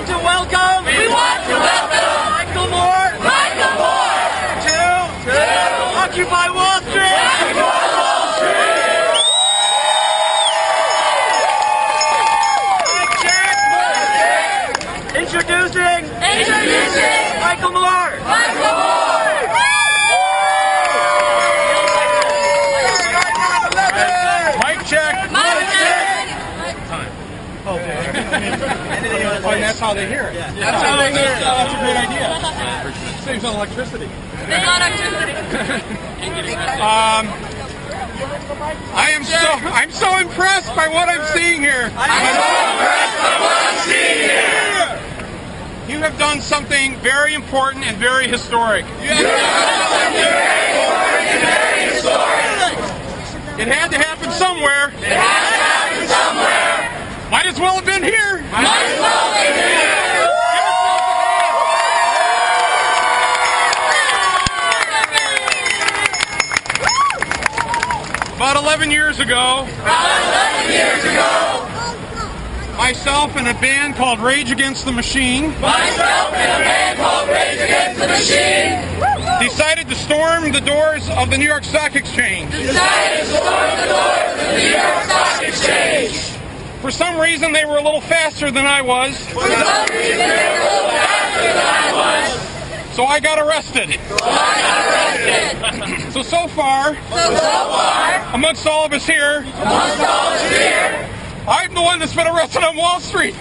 to welcome Michael Moore to Occupy Wall Street. Introducing Michael Moore. Mic check. Oh, and that's how they hear it. That's how they hear it. That's a great idea. Saves on electricity. I'm so impressed by what I'm seeing here. You have done something very important and very historic. It had to happen somewhere. Might as well have been here. About 11 years ago, myself and a band called Rage Against the Machine decided to storm the doors of the New York Stock Exchange. For some reason, they were a little faster than I was. So I got arrested. So far, amongst all of us here, I'm the one that's been arrested on Wall Street.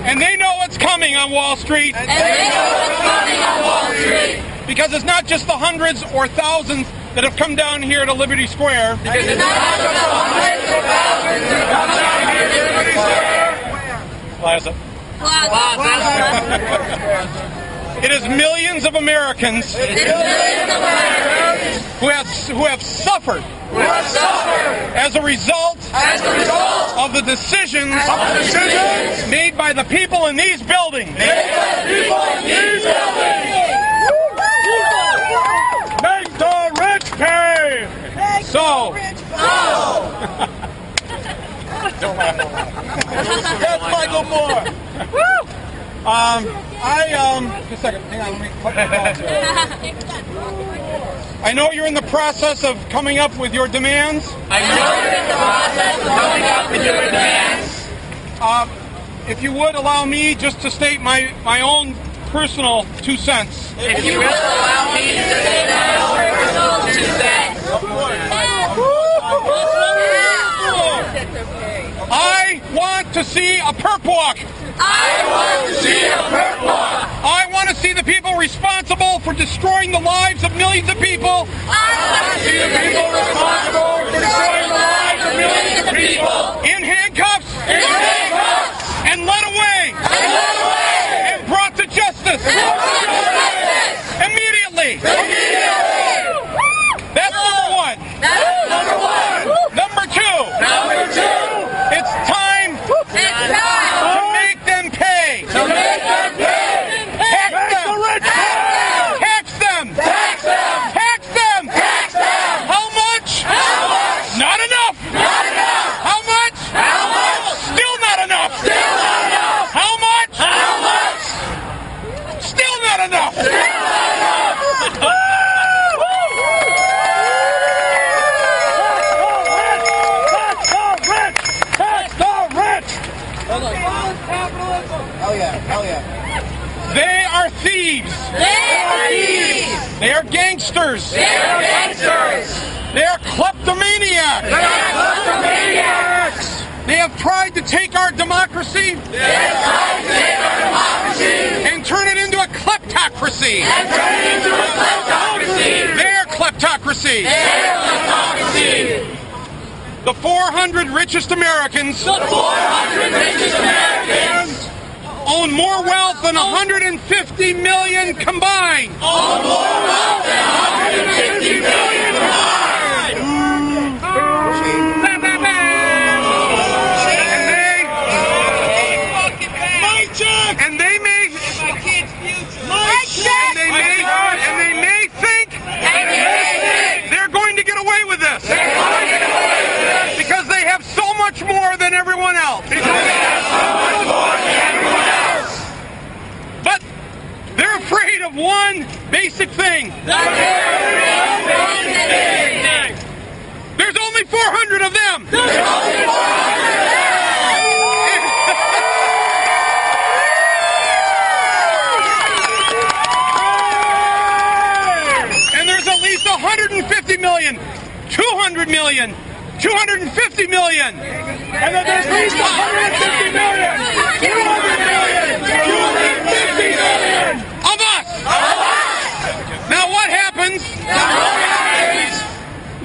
And they know what's coming on Wall Street. Because it's not just the hundreds or thousands that have come down here to Liberty Square. Plaza. It is millions of Americans who have suffered as a result of the decisions made by the people in these buildings. Make the rich pay. So. That's Michael Moore. Just a second. Hang on. Let me cut the calls. I know you're in the process of coming up with your demands. If you would allow me just to state my own personal 2 cents. If you will allow me to state my own personal 2 cents. I want to see a perp walk. I want to see the people responsible for destroying the lives of millions of people. In handcuffs. And led away. And brought to justice. Immediately. That's number one. Number two. It's time to make them pay. Tax them. How much? Not enough. How much? Still not enough. How much? Still not enough. Hell yeah. They are thieves. They are gangsters. They are kleptomaniacs. They have tried to take our democracy and turn it into a kleptocracy. Their kleptocracy. The 400 richest Americans own more wealth than 150 million combined. And they may think they're going to get away with this because they have only 400 of them. And there's at least 150 million, 200 million, 250 million. And then there's at least 150 million, 200 million, 250 million of us. Now what happens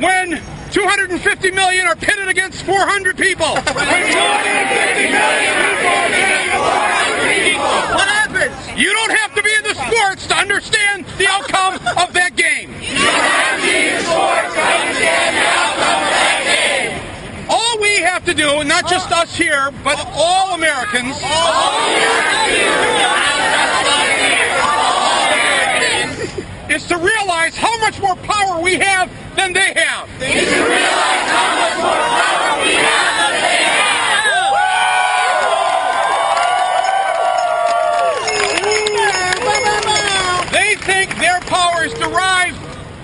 when 250 million are pitted against 400 people? When 250 million people are pitted against 400 people, what happens? You don't have to be in the sports to understand the outcome of that game. You don't have to be in sports to understand the outcome of that game. All we have to do, and not just us here, but all Americans, is to realize how much more power we have than they have. Is to realize how much more power we have than they have. They think their power is derived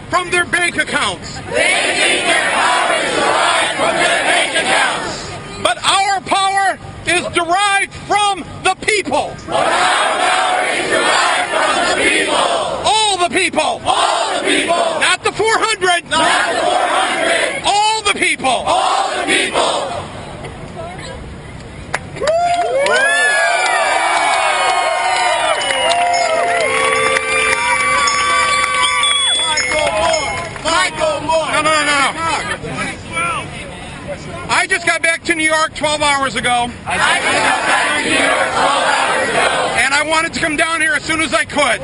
from their bank accounts. They think their power is derived from their bank accounts. But our power is derived from the people. But our power is derived from the people. All the people. All the people. Not the 400. Not the 400. All the people. All the people. No. I just got back to New York 12 hours ago. And I wanted to come down here as soon as I could.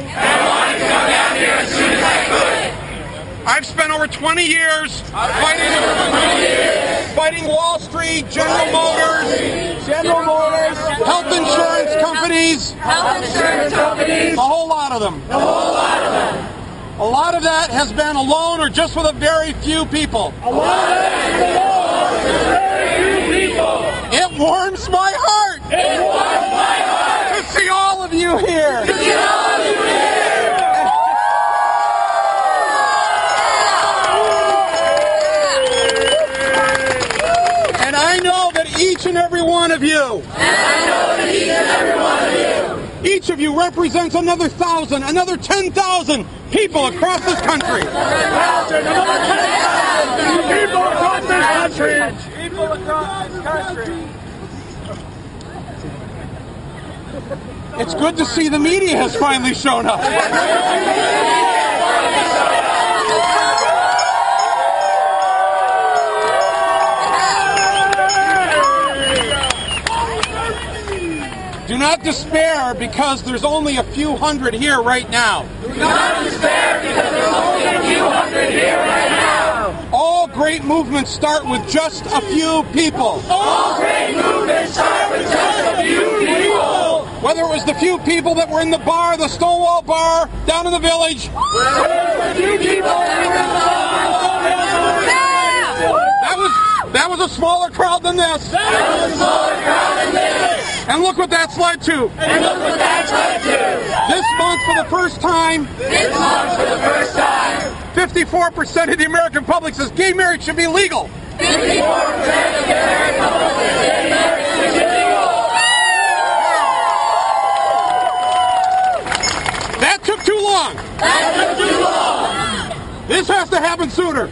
I've spent over 20 years fighting Wall Street, General Motors, health insurance companies, a whole lot of them. A lot of that has been alone or just with a very few people. It warms my heart. To see all of you here. And I know that each and every one of you, each of you represents another 1,000, another 10,000 people across this country. It's good to see the media has finally shown up. Do not despair because there's only a few hundred here right now. Do not despair because there's only a few hundred here right now. All great movements start with just a few people. All great movements start with just a few people. Whether it was the few people that were in the bar, the Stonewall Bar, down in the village. That was a smaller crowd than this. And look what that's led to. This month, for the first time, 54% of the American public says gay marriage should be legal. 54% of the American public says gay marriage should be legal. That took too long. This has to happen sooner.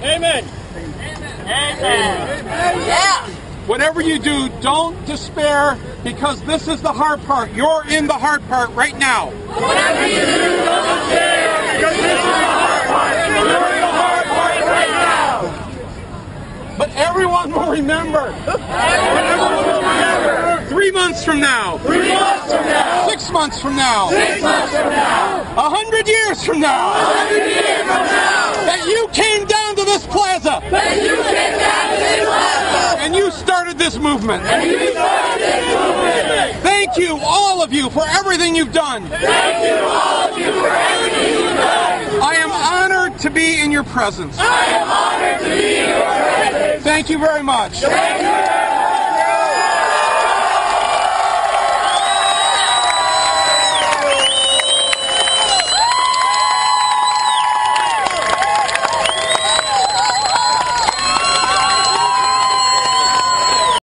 Amen. Yeah. Whatever you do, don't despair because this is the hard part. You're in the hard part right now. Whatever you do, don't despair because this is the hard part. You're in the hard part right now. But everyone will remember. 3 months from now. 6 months from now. 100 years from now. That you came down to this plaza. And you started this movement. Thank you, all of you, for everything you've done. I am honored to be in your presence. Thank you very much.